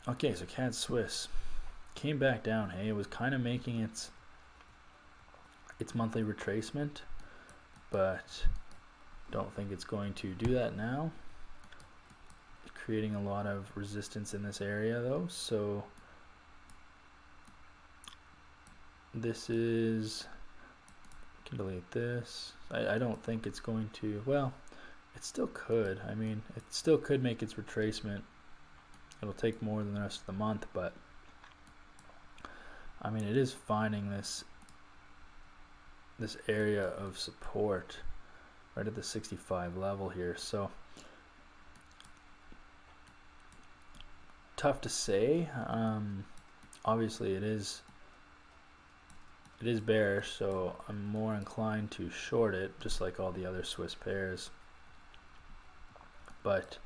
Okay, so CAD Swiss came back down. Hey, it was kind of making its monthly retracement, but don't think it's going to do that now. Creating a lot of resistance in this area though, so this is, can delete this. I don't think it's going to, well, it still could. I mean, it still could make its retracement. It'll take more than the rest of the month, but I mean, it is finding this area of support right at the 65 level here. So tough to say. Obviously, it is bearish, so I'm more inclined to short it, just like all the other Swiss pairs. But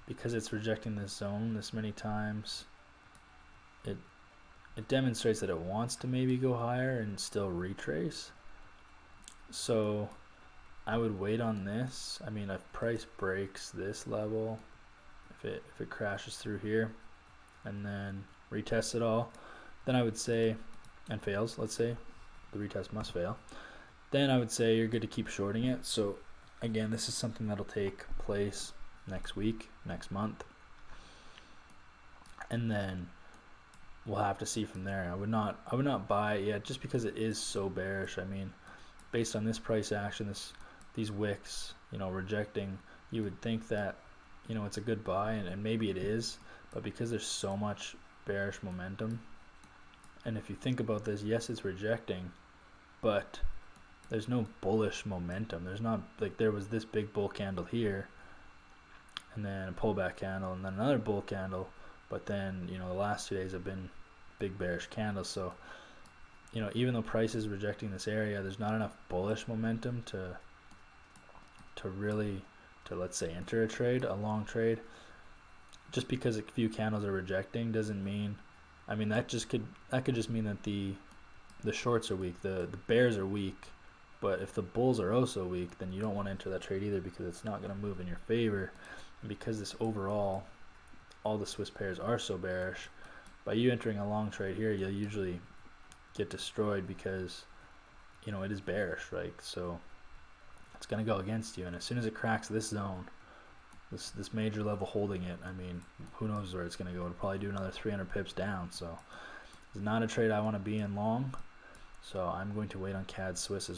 because it's rejecting this zone this many times, it demonstrates that it wants to maybe go higher and still retrace. So I would wait on this. I mean, if price breaks this level, if it crashes through here and then retests it all, then I would say, and fails, let's say the retest must fail, then I would say you're good to keep shorting it. So again, this is something that'll take place next week, next month, and then we'll have to see from there. I would not buy it yet, just because it is so bearish. I mean, based on this price action, these wicks, rejecting, you would think that it's a good buy, and maybe it is, but because there's so much bearish momentum, and if you think about this, yes, it's rejecting, but there's no bullish momentum. There's not, like, there was this big bull candle here, and then a pullback candle, and then another bull candle, but then the last 2 days have been big bearish candles. So even though price is rejecting this area, there's not enough bullish momentum to really, let's say, enter a trade, a long trade. Just because a few candles are rejecting doesn't mean, I mean, that could just mean that the shorts are weak, the bears are weak. But if the bulls are also weak, then you don't want to enter that trade either, because it's not going to move in your favor. And because this overall, all the Swiss pairs are so bearish, by you entering a long trade here, you'll usually get destroyed, because it is bearish, right? So it's going to go against you, and as soon as it cracks this zone, this major level holding it, I mean, who knows where it's going to go. It'll probably do another 300 pips down. So it's not a trade I want to be in long, so I'm going to wait on CAD Swiss as well.